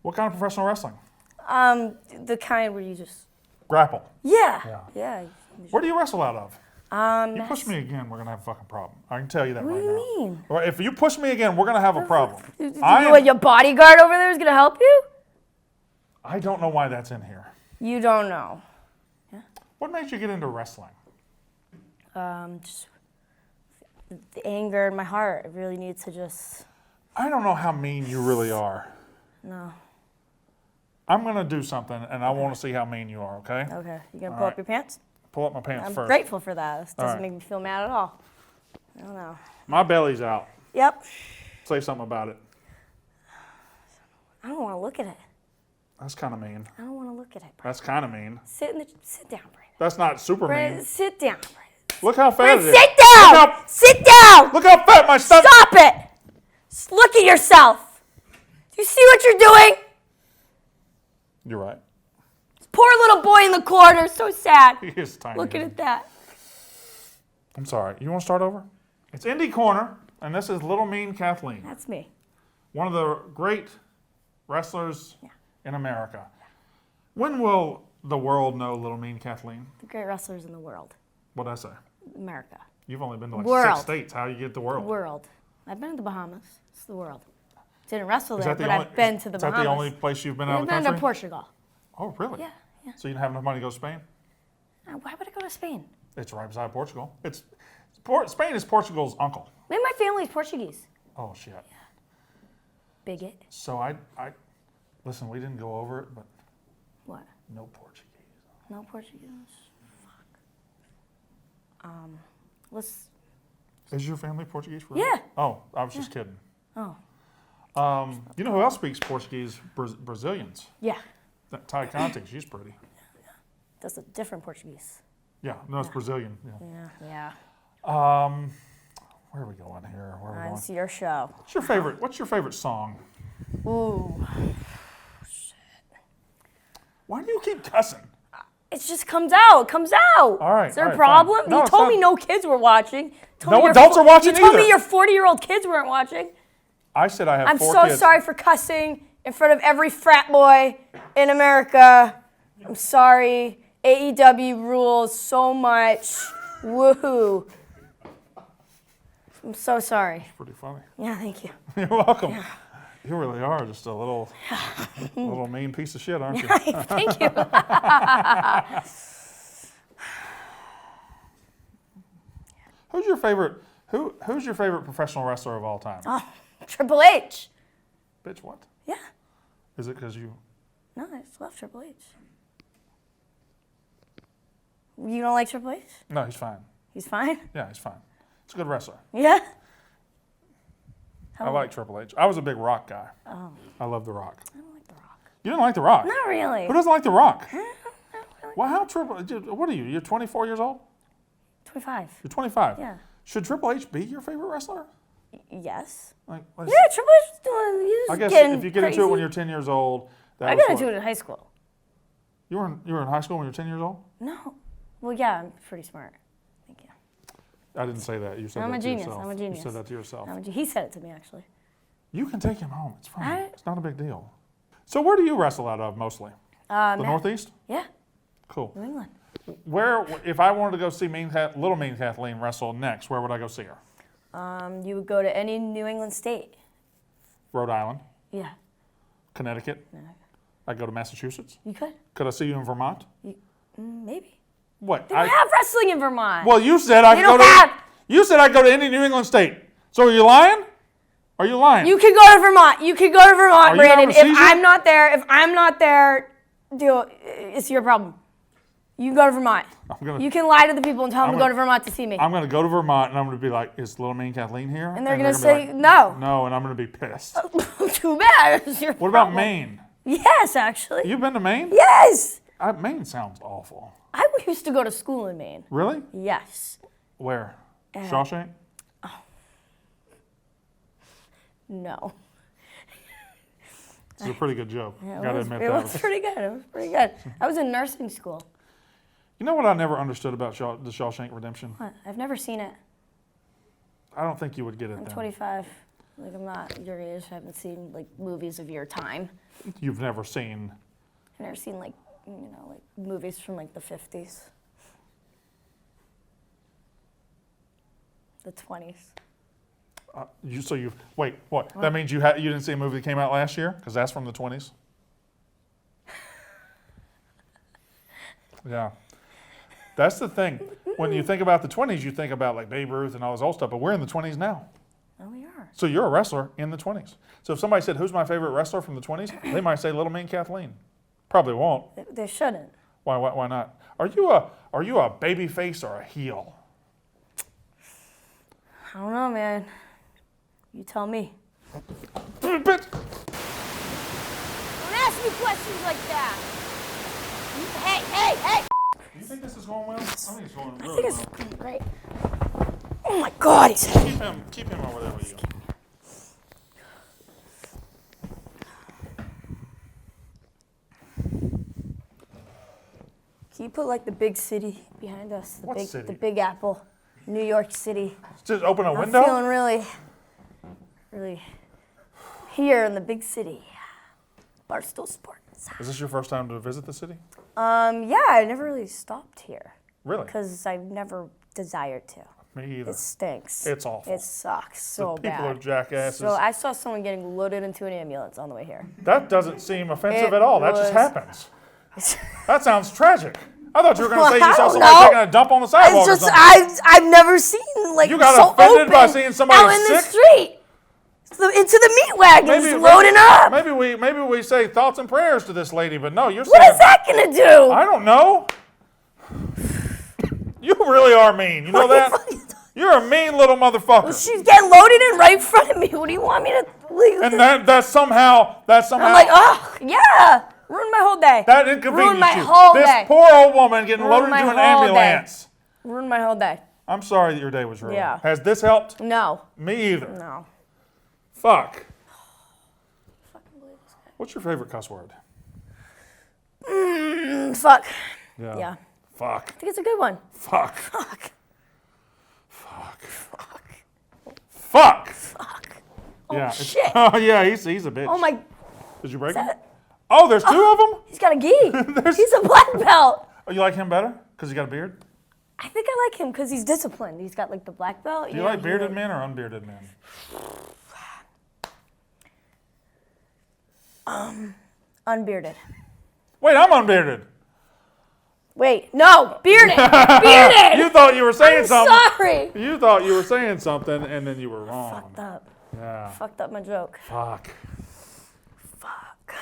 What kind of professional wrestling?
The kind where you just.
Grapple.
Yeah. Yeah.
Where do you wrestle out of? You push me again, we're gonna have a fucking problem. I can tell you that
What
right
do
now.
you mean?
Well, if you push me again, we're gonna have a problem.
Your bodyguard over there is gonna help you?
I don't know why that's in here.
You don't know.
What made you get into wrestling?
Just the anger in my heart. I really need to just.
I don't know how mean you really are.
No.
I'm gonna do something, and I want to see how mean you are. Okay?
Okay. You gonna
All
pull
right.
up your pants?
Pull up my pants
I'm
first.
grateful for that. This doesn't
right.
make me feel mad at all. I don't know.
My belly's out.
Yep.
Say something about it.
I don't want to look at it.
That's kind of mean.
I don't want to look at it. Brandon.
That's kind of mean.
Sit down, Brandon.
That's not super
Brandon,
mean.
sit down, Brandon.
Look how fat
Brandon,
it is.
sit down!
Look how,
Sit down!
look how fat my stomach.
Stop it! Just look at yourself. Do you see what you're doing?
You're right.
Poor little boy in the corner, so sad.
He is tiny.
Looking at that.
I'm sorry. You want to start over? It's Indy Corner, and this is Little Mean Kathleen,
That's me.
one of the great wrestlers in America. When will the world know Little Mean Kathleen?
The great wrestlers in the world.
What'd I say?
America.
You've only been to like
World.
6 states. How do you get the world?
World. I've been to the Bahamas. It's the world. Didn't wrestle
Is
there,
that the
but
only,
I've been to the
is
Bahamas.
that the only place you've been out
I've
of the
been
country?
to Portugal.
Oh, really?
Yeah, yeah.
So you didn't have enough money to go to Spain?
Why would I go to Spain?
It's right beside Portugal. Spain is Portugal's uncle.
Maybe my family's Portuguese.
Oh, shit.
Bigot.
So I listen, we didn't go over it, but
What?
no Portuguese.
No Portuguese? Fuck. Let's.
Is your family Portuguese? For real?
Yeah.
Oh, I was just kidding.
Oh.
You know who else speaks Portuguese? Brazilians.
Yeah.
That Ty Conte, she's pretty.
That's a different Portuguese.
Yeah, no, it's Brazilian. Yeah.
Yeah.
Where are we going here? Where are we
It's
going?
your show.
What's your favorite song?
Ooh.
Why do you keep cussing?
It just comes out. It comes out.
All right,
Is there
all
a
right,
problem?
fine. No,
You
it's
told
not.
me no kids were watching. Told
No
me your
adults are watching
You told
either.
me your 40-year-old kids weren't watching.
I said I have
I'm
4
so
kids.
sorry for cussing in front of every frat boy in America. I'm sorry. AEW rules so much. Woohoo. I'm so sorry.
Pretty funny.
Yeah, thank you.
You're welcome. You really are just a little mean piece of shit, aren't you?
Thank you.
Who's your favorite? Who's your favorite professional wrestler of all time?
Oh, Triple H.
Bitch, what?
Yeah.
Is it because you?
No, I just love Triple H. You don't like Triple H?
No, he's fine.
He's fine?
Yeah, he's fine. He's a good wrestler.
Yeah?
I like Triple H. I was a big Rock guy.
Oh.
I love The Rock.
I don't like The Rock.
You didn't like The Rock?
Not really.
Who doesn't like The Rock?
Really.
Well, how what are you? You're 24 years old?
25.
You're 25.
Yeah.
Should Triple H be your favorite wrestler?
Yes.
Like,
Yeah, Triple H is doing. He's
I guess
getting
if you get into it when
crazy.
you're 10 years old, that
I
was
got
what-
into it in high school.
You were in high school when you were 10 years old?
No. Well, yeah, I'm pretty smart. Thank you.
I didn't say that. You said
I'm
that
a
to
genius.
yourself.
I'm a genius.
You said that to yourself.
He said it to me, actually.
You can take him home. It's fine.
I-
It's not a big deal. So where do you wrestle out of mostly? The Northeast?
Yeah,
Cool.
New England.
Where, if I wanted to go see Little Mean Kathleen wrestle next, where would I go see her?
You would go to any New England state.
Rhode Island,
Yeah,
Connecticut. I'd go to Massachusetts.
you could.
Could I see you in Vermont?
Maybe.
What?
They don't have wrestling in Vermont.
Well, you said I
They
could go
don't have-
You said I'd go to any New England state. So are you lying? Are you lying?
You could go to Vermont. You could go to Vermont,
Are you
Brandon.
having a
If
seizure?
I'm not there, it's your problem. You go to Vermont.
gonna-
You can lie to the people and tell them
I'm
to go
gonna-
to Vermont to see me.
I'm going to go to Vermont and I'm going to be like, is Little Mean Kathleen here?
And they're gonna
be
say,
like,
no.
No, and I'm going to be pissed.
Too bad. It's your
What about
problem.
Maine?
Yes, actually.
You've been to Maine?
Yes.
Maine sounds awful.
I used to go to school in Maine.
Really?
Yes.
Where? Shawshank?
No.
It's a pretty good joke.
It
Gotta
was,
admit
it
that.
was pretty good. It was pretty good. I was in nursing school.
You know what I never understood about the Shawshank Redemption?
What? I've never seen it.
I don't think you would get it
I'm
then.
25. Like, I'm not your age. I haven't seen, like, movies of your time.
You've never seen.
I've never seen, like, like, movies from, like, the 50s. The 20s.
Wait, what? That means you didn't see a movie that came out last year? Because that's from the 20s? Yeah. That's the thing. When you think about the 20s, you think about like Babe Ruth and all this old stuff, but we're in the 20s now.
Oh, we are.
So you're a wrestler in the 20s. So if somebody said, who's my favorite wrestler from the 20s? They might say Little Mean Kathleen. Probably won't.
They shouldn't.
Why not? Are you a baby face or a heel?
I don't know, man. You tell me.
Bitch.
ask me questions like that. Hey!
Do you think this is going well? I think it's going
I
really
think
well.
it's going great. Oh my God, he's heavy.
Keep him over there with you.
Can you put like the big city behind us?
What city?
The Big Apple, New York City.
Just open a
I'm
window?
feeling really here in the big city. Barstool Sports.
Is this your first time to visit the city?
Yeah, I never really stopped here
Really?
because I've never desired to.
Me either.
It stinks.
It's awful.
It sucks so
The people
bad.
are jackasses.
So I saw someone getting loaded into an ambulance on the way here.
That doesn't seem offensive
It
at all. That just
was-
happens. That sounds tragic. I thought you were going to
Well,
say you
I
saw
don't
somebody
know.
taking a dump on the sidewalk
It's
or
just
something.
I've never seen like
You got
so
offended by
open
seeing somebody
out in the
sick?
street. Into the meat wagons, loading up.
Maybe we say thoughts and prayers to this lady, but no, you're
What
saying.
is that gonna do?
I don't know. You really are mean. You know that? You're a mean little motherfucker.
She's getting loaded in right in front of me. What do you want me to leave?
And that somehow.
I'm like, oh yeah, ruined my whole day.
that inconvenienced
ruined my
you.
whole
This
day.
poor old woman getting
Ruined
loaded
my
into an
whole day.
ambulance.
Ruined my whole day.
I'm sorry that your day was ruined.
Yeah.
Has this helped?
No,
Me either.
no.
Fuck. What's your favorite cuss word?
Fuck.
Fuck.
Yeah. I think it's a good one.
Fuck.
Fuck.
Fuck. Fuck.
Fuck.
Yeah.
Oh shit.
Oh yeah, he's a bitch.
Oh my.
Did you break him?
that-
Oh, there's two of them?
He's got a gi. He's a black belt.
Oh, you like him better? Because he got a beard?
I think I like him because he's disciplined. He's got like the black belt.
Do you like bearded men or unbearded men?
Unbearded.
Wait, I'm unbearded.
Wait, no, bearded. Bearded.
You thought you were saying
I'm
something.
sorry.
You thought you were saying something and then you were wrong.
Fucked up.
Yeah.
Fucked up my joke.
Fuck.
Fuck.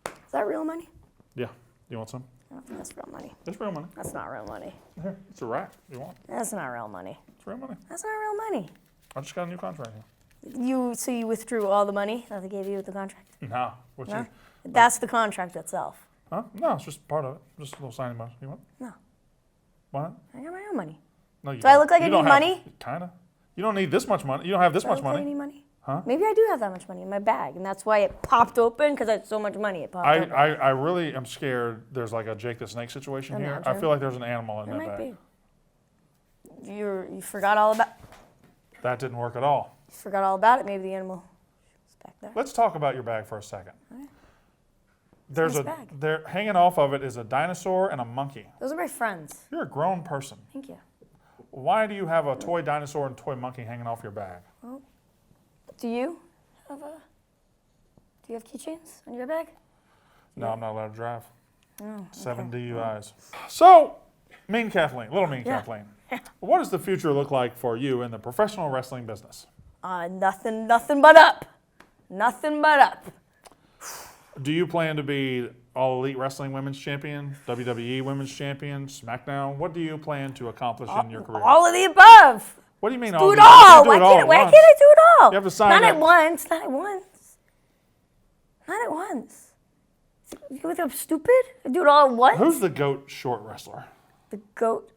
Is that real money?
Yeah. You want some?
I don't think that's real money.
It's real money.
That's not real money.
Here, it's a rack. You want?
That's not real money.
It's real money.
That's not real money.
I just got a new contract here.
So you withdrew all the money that they gave you with the contract?
No. What
No?
you?
That's the contract itself.
Huh? No, it's just part of it. Just a little signing bonus. You want?
No.
Why not?
I got my own money.
No, you
Do I
don't.
look like I
You don't
need
have-
money?
Kinda. You don't need this much money. You don't have this
Do I
much
look like I
money.
need money?
Huh?
Maybe I do have that much money in my bag, and that's why it popped open because I had so much money. It popped open.
I really am scared there's like a Jake the Snake situation here. I
Imagine.
feel like there's an animal in
There
that
might
bag.
be. You forgot all about.
That didn't work at all.
You forgot all about it. Maybe the animal is back there.
Let's talk about your bag for a second. There's
nice
a
bag.
there hanging off of it is a dinosaur and a monkey.
Those are my friends.
You're a grown person.
Thank you.
Why do you have a toy dinosaur and toy monkey hanging off your bag?
Do you have a? Do you have keychains on your bag?
No, I'm not allowed to drive.
Oh,
7 DUIs. So, Mean Kathleen, Little Mean
Yeah.
Kathleen. What does the future look like for you in the professional wrestling business?
Nothing but up. Nothing but up.
Do you plan to be All Elite Wrestling Women's Champion, WWE Women's Champion, SmackDown? What do you plan to accomplish in your career?
All of the above.
What do you mean
Do
all?
it
of these? You
all.
do
Why
it all
can't
at
why
once.
can't I do it all?
You have to sign
Not
up.
at once. Not at once. Not at once. You think I'm stupid? I do it all at once.
Who's the GOAT short wrestler?
The goat?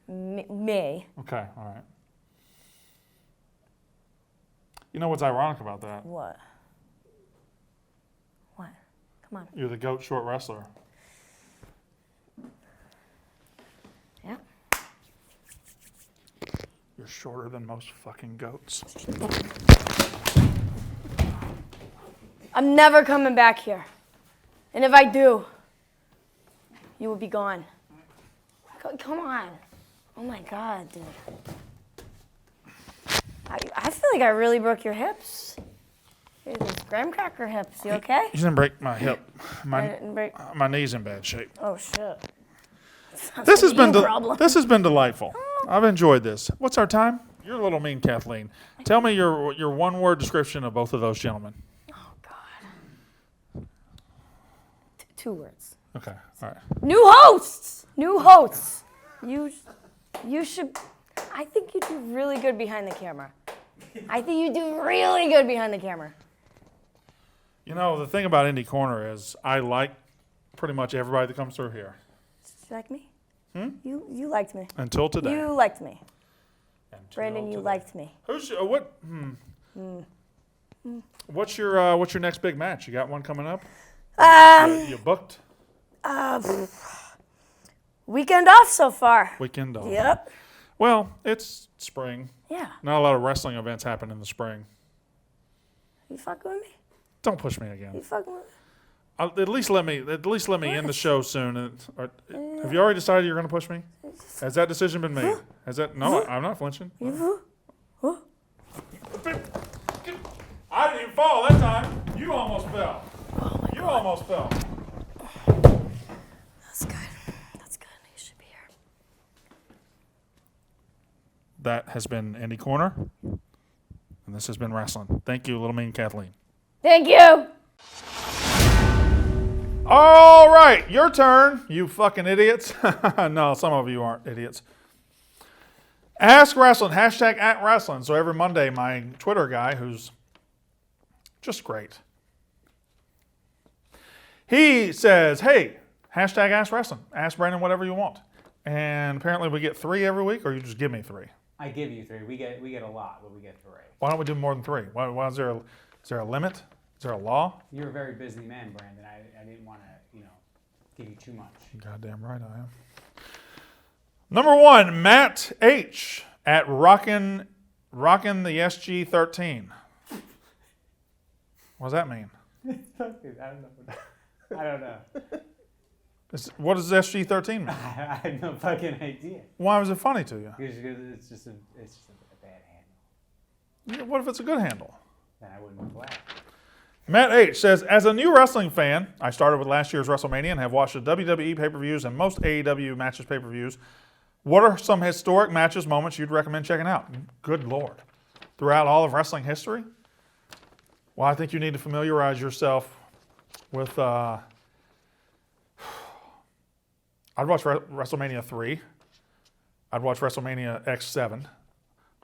Me.
Okay, all right. You know what's ironic about that?
What? What? Come on.
You're the GOAT short wrestler.
Yeah.
You're shorter than most fucking goats.
I'm never coming back here. And if I do, you will be gone. Come on. Oh my God, dude. I feel like I really broke your hips. These graham cracker hips. You okay?
You didn't break my hip.
I didn't break.
My knee's in bad shape.
Oh shit.
This has been
problem.
this has been delightful. I've enjoyed this. What's our time? You're Little Mean Kathleen. Tell me your one-word description of both of those gentlemen.
Oh God. 2 words.
Okay, all right.
New hosts. New hosts. You should. I think you do really good behind the camera. I think you do really good behind the camera.
You know, the thing about Indy Corner is I like pretty much everybody that comes through here.
You like me? You liked me.
Until today.
You liked me.
Until
Brandon, you
today.
liked me.
Who's what? What's your next big match? You got one coming up? You booked?
Weekend off so far.
Weekend off.
Yep.
Well, it's spring.
Yeah.
Not a lot of wrestling events happen in the spring.
You fucking with me?
Don't push me again.
You fucking with me?
At least let me end the show soon. Have you already decided you're going to push me? Has that decision been made? Has that? No, I'm not flinching. I didn't even fall that time. You almost fell.
Oh my
You
God.
almost fell.
That's good. That's good. You should be here.
That has been Indy Corner, and this has been Rasslin. Thank you, Little Mean Kathleen.
Thank you.
All right, your turn, you fucking idiots. No, some of you aren't idiots. AskRasslin, hashtag @Rasslin. So every Monday, my Twitter guy, who's just great, he says, hey, hashtag #AskRasslin. Ask Brandon whatever you want. And apparently we get 3 every week, or you just give me 3.
I give you 3. We get a lot, but we get 3.
Why don't we do more than 3? Why is there a limit? Is there a law?
You're a very busy man, Brandon. I didn't want to, give you too much.
Goddamn right I am. Number 1, Matt H. at Rockin' the SG13. What does that mean?
I don't know.
What does SG13 mean?
I have no fucking idea.
Why was it funny to you?
Because it's just a bad handle.
Yeah, what if it's a good handle?
Then I wouldn't have laughed.
Matt H. says, as a new wrestling fan, I started with last year's WrestleMania and have watched the WWE pay-per-views and most AEW matches pay-per-views. What are some historic matches, moments you'd recommend checking out? Good Lord. Throughout all of wrestling history? Well, I think you need to familiarize yourself with... I'd watch WrestleMania 3. I'd watch WrestleMania X7.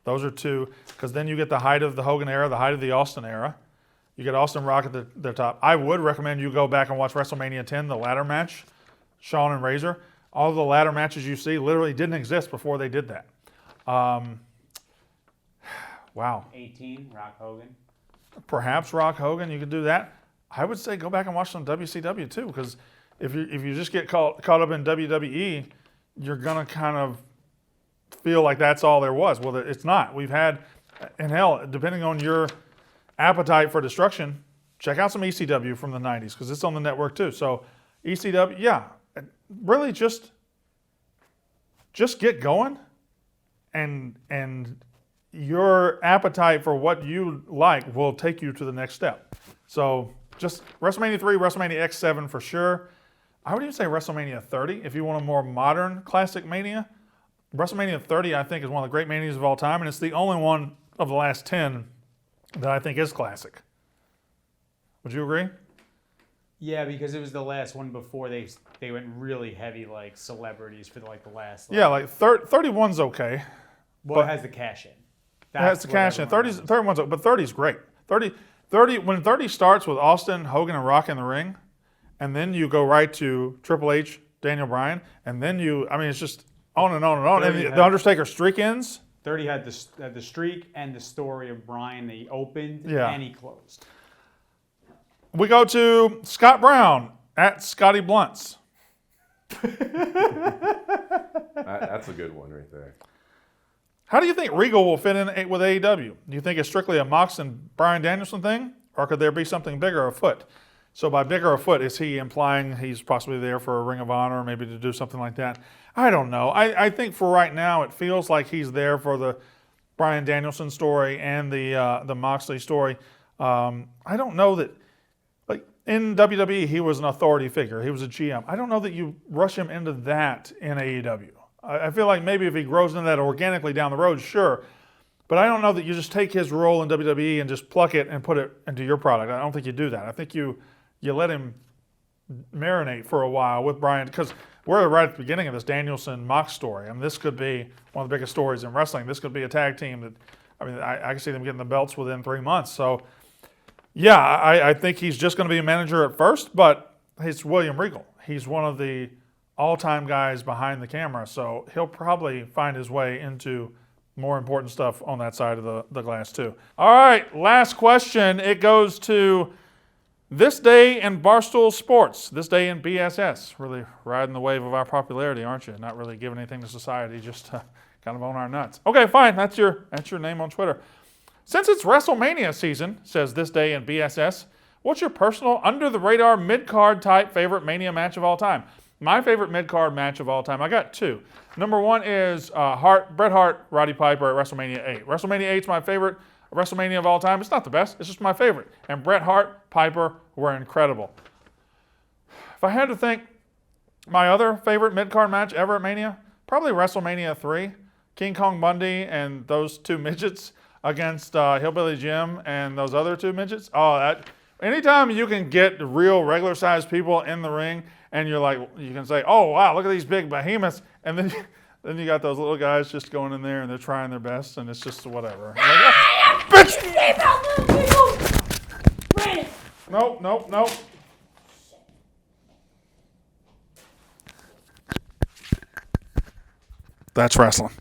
Those are 2, because then you get the height of the Hogan era, the height of the Austin era. You get Austin Rock at the top. I would recommend you go back and watch WrestleMania 10, the ladder match, Shawn and Razor. All of the ladder matches you see literally didn't exist before they did that. Wow.
18, Rock Hogan.
Perhaps Rock Hogan, you could do that. I would say go back and watch some WCW too, because if you just get caught up in WWE, you're gonna kind of feel like that's all there was. Well, it's not. We've had, and hell, depending on your appetite for destruction, check out some ECW from the 90s, because it's on the network too. So ECW, yeah, really just get going, and your appetite for what you like will take you to the next step. So just WrestleMania 3, WrestleMania X7 for sure. I would even say WrestleMania 30 if you want a more modern classic Mania. WrestleMania 30 I think is one of the great Manias of all time, and it's the only one of the last 10 that I think is classic. Would you agree?
Yeah, because it was the last one before they went really heavy like celebrities for the last.
Yeah, like 31's okay.
Well, it has the cash in.
It has the cash in. 31's okay, but 30's great. 30 when 30 starts with Austin, Hogan, and Rock in the ring, and then you go right to Triple H, Daniel Bryan, and then it's just on and on and on. And the Undertaker streak ends.
30 had the streak and the story of Bryan. He opened and he closed.
We go to Scott Brown at Scotty Blunts.
That's a good one right there.
How do you think Regal will fit in with AEW? Do you think it's strictly a Mox and Bryan Danielson thing, or could there be something bigger afoot? So by bigger afoot, is he implying he's possibly there for a Ring of Honor, maybe to do something like that? I don't know. I think for right now, it feels like he's there for the Bryan Danielson story and the Moxley story. I don't know that, like in WWE, he was an authority figure. He was a GM. I don't know that you rush him into that in AEW. I feel like maybe if he grows into that organically down the road, sure. But I don't know that you just take his role in WWE and just pluck it and put it into your product. I don't think you do that. I think you let him marinate for a while with Bryan, because we're right at the beginning of this Danielson-Mox story. I mean, this could be one of the biggest stories in wrestling. This could be a tag team that, I can see them getting the belts within 3 months. So Yeah, I think he's just going to be a manager at first, but it's William Regal. He's one of the all-time guys behind the camera, so he'll probably find his way into more important stuff on that side of the glass too. All right, last question. It goes to this day in Barstool Sports, this day in BSS. Really riding the wave of our popularity, aren't you? Not really giving anything to society, just kind of on our nuts. Okay, fine. That's your name on Twitter. Since it's WrestleMania season, says this day in BSS, what's your personal under-the-radar mid-card type favorite Mania match of all time? My favorite mid-card match of all time, I got two. Number one is Bret Hart, Roddy Piper at WrestleMania 8. WrestleMania 8 is my favorite WrestleMania of all time. It's not the best, it's just my favorite. And Bret Hart, Piper were incredible. If I had to think, my other favorite mid-card match ever at Mania, probably WrestleMania 3. King Kong Bundy and those two midgets against Hillbilly Jim and those other two midgets. Oh, anytime you can get real regular-sized people in the ring and you're like, you can say, oh, wow, look at these big behemoths. And then you got those little guys just going in there and they're trying their best and it's just whatever. Like, bitch! Nope. That's wrestling.